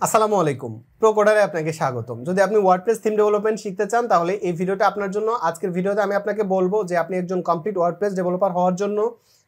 আসসালামু আলাইকুম প্রো কোডারে আপনাকে স্বাগতম। যদি আপনি ওয়ার্ডপ্রেস থিম ডেভেলপমেন্ট শিখতে চান তাহলে এই ভিডিওটা আপনার জন্য। আজকের ভিডিওতে আমি আপনাকে বলবো যে আপনি একজন কমপ্লিট ওয়ার্ডপ্রেস ডেভেলপার হওয়ার জন্য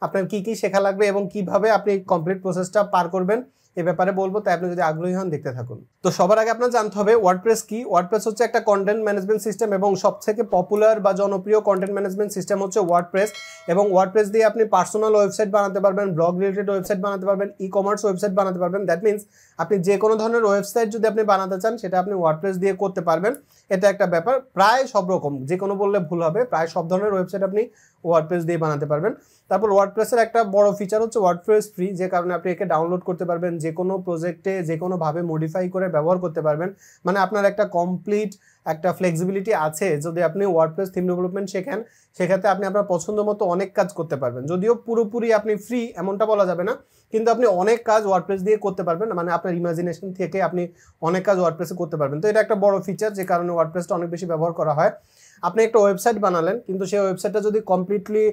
আপনার কি কি শেখা লাগবে এবং কিভাবে আপনি কমপ্লিট প্রসেসটা পার করবেন এই ব্যাপারে বলবো। তাই আপনি যদি আগ্রহী হন দেখতে থাকুন। তো সবার আগে আপনার জানতে হবে ওয়ার্ডপ্রেস কি। ওয়ার্ডপ্রেস হচ্ছে একটা কন্টেন্ট ম্যানেজমেন্ট সিস্টেম এবং সবথেকে পপুলার বা জনপ্রিয় কন্টেন্ট ম্যানেজমেন্ট সিস্টেম হচ্ছে ওয়ার্ডপ্রেস। এবং ওয়ার্ডপ্রেস দিয়ে আপনি পার্সোনাল ওয়েবসাইট বানাতে পারবেন, ব্লগ রিলেটেড ওয়েবসাইট বানাতে পারবেন, ই কমার্স ওয়েবসাইট বানাতে পারবেন। দ্যাট মিনস আপনি যে কোনো ধরনের ওয়েবসাইট যদি আপনি বানাতে চান সেটা আপনি ওয়ার্ডপ্রেস দিয়ে করতে পারবেন। এটা একটা ব্যাপার। প্রায় সব রকম, যে কোনো বললে ভুল হবে, প্রায় সব ধরনের ওয়েবসাইট আপনি ওয়ার্ডপ্রেস দিয়ে বানাতে পারবেন। তারপর ওয়ার্ডপ্রেসের একটা বড় ফিচার হচ্ছে ওয়ার্ডপ্রেস ফ্রি, যে কারণে আপনি একে ডাউনলোড করতে পারবেন, যে কোনো প্রজেক্টে যে কোনোভাবে মডিফাই করে ব্যবহার করতে পারবেন। মানে আপনার একটা কমপ্লিট একটা ফ্লেক্সিবিলিটি আছে। যদি আপনি ওয়ার্ডপ্রেস থিম ডেভেলপমেন্ট শেখেন সেক্ষেত্রে আপনি আপনার পছন্দ মতো অনেক কাজ করতে পারবেন। যদিও পুরোপুরি আপনি ফ্রি এমনটা বলা যাবে না, কিন্তু আপনি অনেক কাজ ওয়ার্ডপ্রেস দিয়ে করতে পারবেন। মানে আপনার ইমাজিনেশন থেকে আপনি অনেক কাজ ওয়ার্ডপ্রেসে করতে পারবেন। তো এটা একটা বড় ফিচার, যে কারণে ওয়ার্ডপ্রেসটা অনেক বেশি ব্যবহার করা হয়। আপনি একটা ওয়েবসাইট বানালেন, কিন্তু সেই ওয়েবসাইটটা যদি কমপ্লিটলি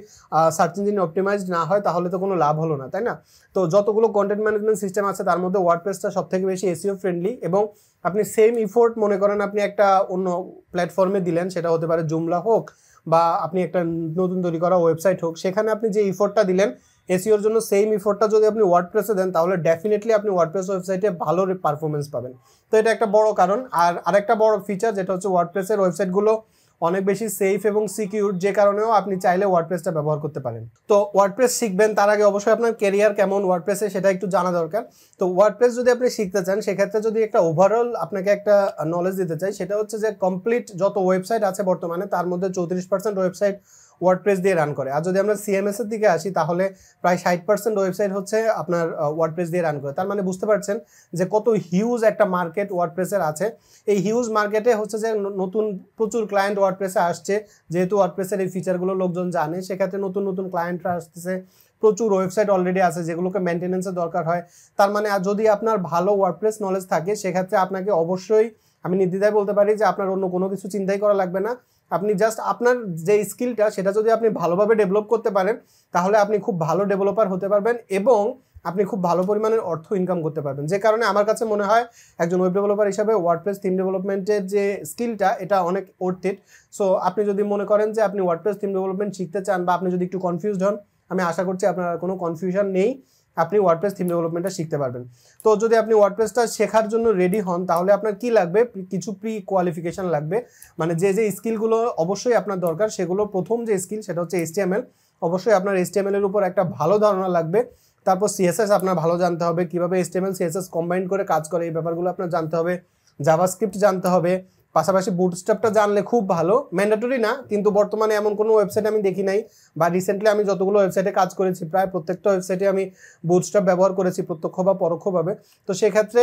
সার্চ ইঞ্জিন অপটিমাইজড না হয় তাহলে তো কোনো লাভ হলো না, তাই না? তো যতগুলো কন্টেন্ট ম্যানেজমেন্ট সিস্টেম আছে তার মধ্যে ওয়ার্ডপ্রেসটা সবথেকে বেশি এসইও ফ্রেন্ডলি। এবং আপনি সেম ইফোর্ট মনে করেন আপনি একটা অন্য প্ল্যাটফর্মে দিলেন, সেটা হতে পারে জুমলা হোক বা আপনি একটা নতুন তৈরি করা ওয়েবসাইট হোক, সেখানে আপনি যে ইফোর্টটা দিলেন এসইওর জন্য, সেম ইফোর্টটা যদি আপনি ওয়ার্ডপ্রেসে দেন তাহলে ডেফিনেটলি আপনি ওয়ার্ডপ্রেস ওয়েবসাইটে ভালো পারফরমেন্স পাবেন। তো এটা একটা বড় কারণ। আর আরেকটা বড় ফিচার যেটা হচ্ছে ওয়ার্ডপ্রেসের ওয়েবসাইটগুলো অনেক বেশি সেফ এবং সিকিউর, যে কারণেও আপনি চাইলে ওয়ার্ডপ্রেসটা ব্যবহার করতে পারেন। তো ওয়ার্ডপ্রেস শিখবেন তার আগে অবশ্যই আপনার ক্যারিয়ার কেমন ওয়ার্ডপ্রেসে সেটা একটু জানা দরকার। তো ওয়ার্ডপ্রেস যদি আপনি শিখতে চান সেক্ষেত্রে যদি একটা ওভারঅল আপনাকে একটা নলেজ দিতে চাই, সেটা হচ্ছে যে কমপ্লিট যত ওয়েবসাইট আছে বর্তমানে তার মধ্যে 34% ওয়েবসাইট ওয়ার্ডপ্রেস দিয়ে রান করে। আর যদি আমরা সিএমএস এর দিকে আসি তাহলে প্রায় 60% ওয়েবসাইট হচ্ছে আপনার ওয়ার্ডপ্রেস দিয়ে রান করে। তার মানে বুঝতে পারছেন যে কত হিউজ একটা মার্কেট ওয়ার্ডপ্রেসের আছে। এই হিউজ মার্কেটে হচ্ছে যে নতুন প্রচুর ক্লায়েন্ট ওয়ার্ডপ্রেসে আসছে, যেহেতু ওয়ার্ডপ্রেসের এই ফিচারগুলো লোকজন জানে, সেক্ষেত্রে নতুন নতুন ক্লায়েন্টরা আসতেছে। প্রচুর ওয়েবসাইট অলরেডি আছে যেগুলোকে মেনটেন্যান্সের দরকার হয়। তার মানে যদি আপনার ভালো ওয়ার্ডপ্রেস নলেজ থাকে সেক্ষেত্রে আপনাকে অবশ্যই, আমি নির্দ্বিধায় বলতে পারি যে আপনার অন্য কোনো কিছু চিন্তাই করা লাগবে না। আপনি জাস্ট আপনার যে স্কিলটা সেটা যদি আপনি ভালোভাবে ডেভেলপ করতে পারেন তাহলে আপনি খুব ভালো ডেভেলপার হতে পারবেন এবং আপনি খুব ভালো পরিমাণের অর্থ ইনকাম করতে পারবেন। যে কারণে আমার কাছে মনে হয় একজন ওয়েব ডেভেলপার হিসাবে ওয়ার্ডপ্রেস থিম ডেভেলপমেন্টের যে স্কিলটা এটা অনেক অর্থিত। সো আপনি যদি মনে করেন যে আপনি ওয়ার্ডপ্রেস থিম ডেভেলপমেন্ট শিখতে চান বা আপনি যদি একটু কনফিউজড হন, আমি আশা করছি আপনার কোনো কনফিউশন নেই, আপনি ওয়ার্ডপ্রেস থিম ডেভেলপমেন্টটা শিখতে পারবেন। তো যদি আপনি ওয়ার্ডপ্রেসটা শেখার জন্য রেডি হন তাহলে আপনার কি লাগবে, কিছু প্রি কোয়ালিফিকেশন লাগবে। মানে যে যে স্কিলগুলো অবশ্যই আপনার দরকার সেগুলো, প্রথম যে স্কিল সেটা হচ্ছে HTML। অবশ্যই আপনার HTML এর উপর একটা ভালো ধারণা লাগবে। তারপর CSS আপনার ভালো জানতে হবে, কিভাবে HTML CSS কম্বাইন করে কাজ করে এই ব্যাপারগুলো আপনার জানতে হবে। জাভাস্ক্রিপ্ট জানতে হবে, পাশাপাশি বুটস্ট্র্যাপটা জানলে খুব ভালো, ম্যান্ডেটরি না, কিন্তু বর্তমানে এমন কোনো ওয়েবসাইট আমি দেখি নাই, বা রিসেন্টলি আমি যতগুলো ওয়েবসাইটে কাজ করেছি প্রায় প্রত্যেকটা ওয়েবসাইটে আমি বুটস্ট্র্যাপ ব্যবহার করেছি প্রত্যক্ষ বা পরোক্ষভাবে। তো সেক্ষেত্রে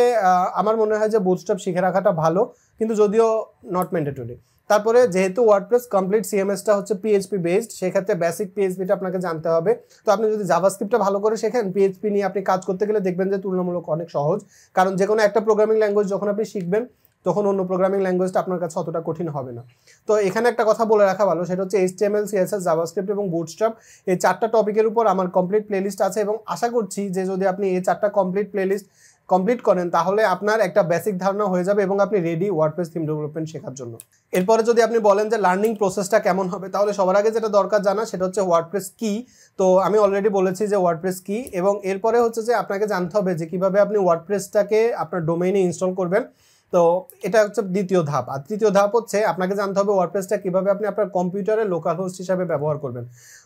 আমার মনে হয় যে বুটস্ট্র্যাপ শিখে রাখাটা ভালো, কিন্তু যদিও নট ম্যান্ডেটরি। তারপরে যেহেতু ওয়ার্ডপ্রেস কমপ্লিট সিএমএসটা হচ্ছে PHP বেসড, সেক্ষেত্রে বেসিক PHPটা আপনাকে জানতে হবে। তো আপনি যদি জাভাস্ক্রিপ্টটা ভালো করে শেখেন, PHP নিয়ে আপনি কাজ করতে গেলে দেখবেন যে তুলনামূলক অনেক সহজ। কারণ যে কোনো একটা প্রোগ্রামিং ল্যাঙ্গুয়েজ যখন আপনি শিখবেন তখন অন্য প্রোগ্রামিং ল্যাঙ্গুয়েজটা আপনার কাছে অতটা কঠিন হবে না। তো এখানে একটা কথা বলে রাখা ভালো, সেটা হচ্ছে HTML CSS জাভাস্ক্রিপ্ট এবং বুটস্ট্র্যাপ, এই 4টা টপিকের উপর আমার কমপ্লিট প্লেলিস্ট আছে। এবং আশা করছি যে যদি আপনি এই 4টা কমপ্লিট প্লেলিস্ট কমপ্লিট করেন তাহলে আপনার একটা বেসিক ধারণা হয়ে যাবে এবং আপনি রেডি ওয়ার্ডপ্রেস থিম ডেভেলপমেন্ট শেখার জন্য। এরপরে যদি আপনি বলেন যে লার্নিং প্রসেসটা কেমন হবে, তাহলে সবার আগে যেটা দরকার জানা সেটা হচ্ছে ওয়ার্ডপ্রেস কি। তো আমি অলরেডি বলেছি যে ওয়ার্ডপ্রেস কি, এবং এরপরে হচ্ছে যে আপনাকে জানতে হবে যে কিভাবে আপনি ওয়ার্ডপ্রেসটাকে আপনার ডোমেইনে ইনস্টল করবেন। তো এটা হচ্ছে দ্বিতীয় ধাপ। আর তৃতীয় ধাপ হচ্ছে আপনাকে জানতে হবে ওয়ার্ডপ্রেসটা কিভাবে আপনি আপনার কম্পিউটারে লোকাল হোস্ট হিসাবে ব্যবহার করবেন।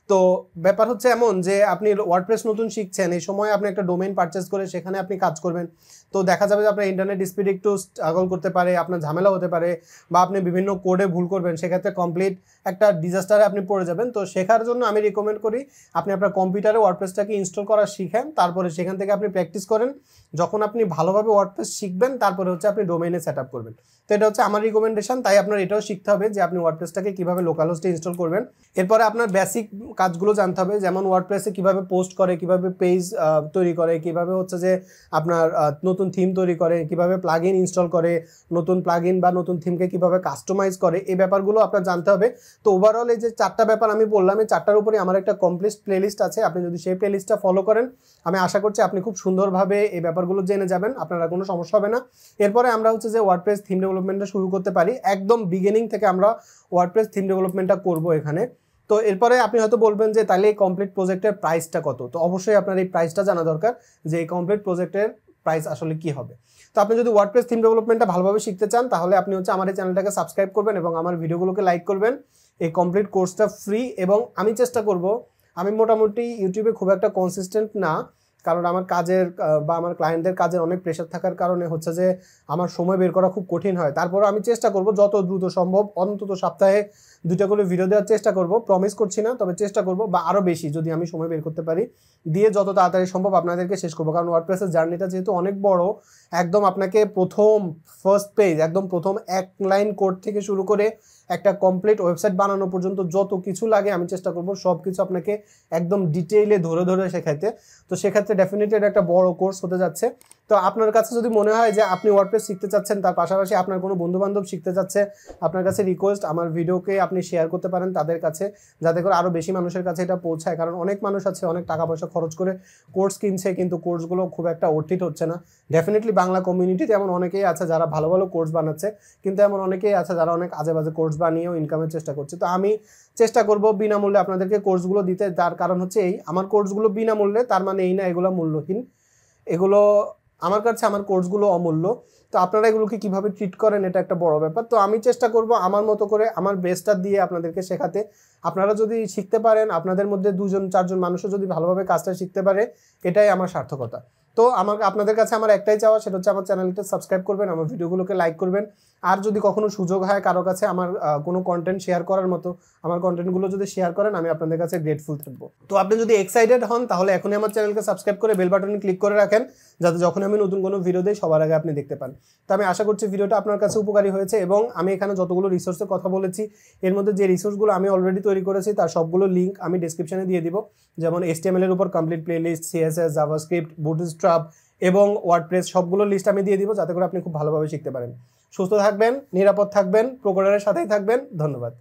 তো ব্যাপার হচ্ছে এমন যে আপনি ওয়ার্ডপ্রেস নতুন শিখছেন, এই সময় আপনি একটা ডোমেইন পারচেস করে সেখানে আপনি কাজ করবেন। তো দেখা যাবে যে আপনার ইন্টারনেট স্পিড একটু স্ট্রাগল করতে পারে, আপনার ঝামেলা হতে পারে, বা আপনি বিভিন্ন কোডে ভুল করবেন, সেক্ষেত্রে কমপ্লিট একটা ডিজাস্টারে আপনি পড়ে যাবেন। তো শেখার জন্য আমি রিকমেন্ড করি আপনি আপনার কম্পিউটারে ওয়ার্ডপ্রেসটাকে ইনস্টল করা শিখেন, তারপরে সেখান থেকে আপনি প্র্যাকটিস করেন। যখন আপনি ভালোভাবে ওয়ার্ডপ্রেস শিখবেন তারপরে হচ্ছে আপনি ডোমেইনে সেট আপ করবেন। তো এটা হচ্ছে আমার রিকমেন্ডেশন। তাই আপনার এটাও শিখতে হবে যে আপনি ওয়ার্ডপ্রেসটাকে কীভাবে লোকাল হোস্টে ইনস্টল করবেন। এরপরে আপনার বেসিক কাজগুলো জানতে হবে, যেমন ওয়ার্ডপ্রেসে কিভাবে পোস্ট করে, কিভাবে পেজ তৈরি করে, কিভাবে হচ্ছে যে আপনার নতুন থিম তৈরি করে, কিভাবে প্লাগইন ইনস্টল করে, নতুন প্লাগইন বা নতুন থিমকে কিভাবে কাস্টমাইজ করে, এই ব্যাপারগুলো আপনার জানতে হবে। তো ওভারঅল এই যে 4টা ব্যাপার আমি বললাম, এই 4টার উপরে আমার একটা কমপ্লিট প্লেলিস্ট আছে। আপনি যদি সেই প্লেলিস্টটা ফলো করেন, আমি আশা করছি আপনি খুব সুন্দরভাবে এই ব্যাপারগুলো জেনে যাবেন, আপনার কোনো সমস্যা হবে না। এরপরে আমরা হচ্ছে যে ওয়ার্ডপ্রেস থিম ডেভেলপমেন্টটা শুরু করতে পারি। একদম বিগিনিং থেকে আমরা ওয়ার্ডপ্রেস থিম ডেভেলপমেন্টটা করব এখানে। তো এরপরে আপনি হয়তো বলবেন যে তাহলে এই কমপ্লিট প্রজেক্টের প্রাইসটা কত। তো অবশ্যই আপনার এই প্রাইসটা জানা দরকার যে এই কমপ্লিট প্রজেক্টের প্রাইস আসলে কি হবে। তো আপনি যদি ওয়ার্ডপ্রেস থিম ডেভেলপমেন্টটা ভালোভাবে শিখতে চান, তাহলে আপনি হচ্ছে আমার এই চ্যানেলটাকে সাবস্ক্রাইব করবেন এবং আমার ভিডিওগুলোকে লাইক করবেন। এই কমপ্লিট কোর্সটা ফ্রি, এবং আমি চেষ্টা করব, আমি মোটামুটি ইউটিউবে খুব একটা কনসিস্টেন্ট না, কারণ আমার কাজের বা আমার ক্লায়েন্টদের কাজের অনেক প্রেশার থাকার কারণে হচ্ছে যে আমার সময় বের করা খুব কঠিন হয়। তারপরে আমি চেষ্টা করব যত দ্রুত সম্ভব অন্তত সপ্তাহে 2টা করে ভিডিও দেওয়ার চেষ্টা করব। প্রমিস করছি না, তবে চেষ্টা করব, বা আরও বেশি যদি আমি সময় বের করতে পারি, দিয়ে যত তাড়াতাড়ি সম্ভব আপনাদেরকে শেষ করবো। কারণ ওয়ার্ডপ্রেসের জার্নিটা যেহেতু অনেক বড়, একদম আপনাকে ফার্স্ট পেজ, একদম প্রথম 1 লাইন কোড থেকে শুরু করে একটা কমপ্লিট ওয়েবসাইট বানানো পর্যন্ত যত কিছু লাগে আমি চেষ্টা করব সব কিছু আপনাকে একদম ডিটেইলে ধরে ধরে শেখাইতে। তো সেক্ষেত্রে ডেফিনেটলি এটা একটা বড় কোর্স হতে যাচ্ছে। তো আপনার কাছে যদি মনে হয় যে আপনি ওয়ার্ডপ্রেস শিখতে চাচ্ছেন, তার পাশাপাশি আপনার কোনো বন্ধুবান্ধব শিখতে চাচ্ছে, আপনার কাছে রিকোয়েস্ট আমার ভিডিওকে আপনি শেয়ার করতে পারেন তাদের কাছে, যাতে করে আরও বেশি মানুষের কাছে এটা পৌঁছায়। কারণ অনেক মানুষ আছে অনেক টাকা পয়সা খরচ করে কোর্স কিনছে, কিন্তু কোর্সগুলো খুব একটা অর্থিত হচ্ছে না। ডেফিনেটলি বাংলা কমিউনিটিতে এমন অনেকেই আছে যারা ভালো ভালো কোর্স বানাচ্ছে, কিন্তু এমন অনেকেই আছে যারা অনেক আজে বাজে কোর্স বানিয়েও ইনকামের চেষ্টা করছে। তো আমি চেষ্টা করব বিনামূল্যে আপনাদেরকে কোর্সগুলো দিতে। তার কারণ হচ্ছে এই, আমার কোর্সগুলো বিনামূল্যে, তার মানে এই না এগুলো মূল্যহীন। এগুলো আমার কাছে, আমার কোর্সগুলো অমূল্য। তো আপনারা এগুলোকে কীভাবে ট্রিট করেন এটা একটা বড় ব্যাপার। তো আমি চেষ্টা করব আমার মতো করে আমার বেস্টটা দিয়ে আপনাদেরকে শেখাতে। আপনারা যদি শিখতে পারেন, আপনাদের মধ্যে 2-4 জন মানুষও যদি ভালোভাবে কাজটা শিখতে পারে, এটাই আমার সার্থকতা। তো আপনাদের কাছে আমার একটাই চাওয়া, সেটা হচ্ছে আমার চ্যানেলটা সাবস্ক্রাইব করবেন, আমার ভিডিওগুলোকে লাইক করবেন। আর যদি কখনো সুযোগ হয় কারো কাছে আমার কোনো কন্টেন্ট শেয়ার করার মতো, আমার কন্টেন্টগুলো যদি শেয়ার করেন, আমি আপনাদের কাছে গ্রেটফুল থাকবো। তো আপনি যদি এক্সাইটেড হন, তাহলে এখনই আমার চ্যানেলকে সাবস্ক্রাইব করে বেল বাটনে ক্লিক করে রাখেন, যাতে যখন আমি নতুন কোনো ভিডিও দিই সবার আগে আপনি দেখতে পান। তো আমি আশা করছি ভিডিওটা আপনার কাছে উপকারী হয়েছে, এবং আমি এখানে যতগুলো রিসোর্সের কথা বলেছি, এর মধ্যে যে রিসোর্সগুলো আমি অলরেডি তৈরি করেছি তার সবগুলো লিঙ্ক আমি ডেসক্রিপশনে দিয়ে দিব। যেমন HTML এর উপর complete playlist, CSS, JavaScript, bootstrap এবং ওয়ার্ডপ্রেস সবগুলো লিস্ট আমি দিয়ে দিব, যাতে করে আপনি খুব ভালোভাবে শিখতে পারেন। সুস্থ থাকবেন, নিরাপদ থাকবেন, প্রোগ্রামের সাথেই থাকবেন। ধন্যবাদ।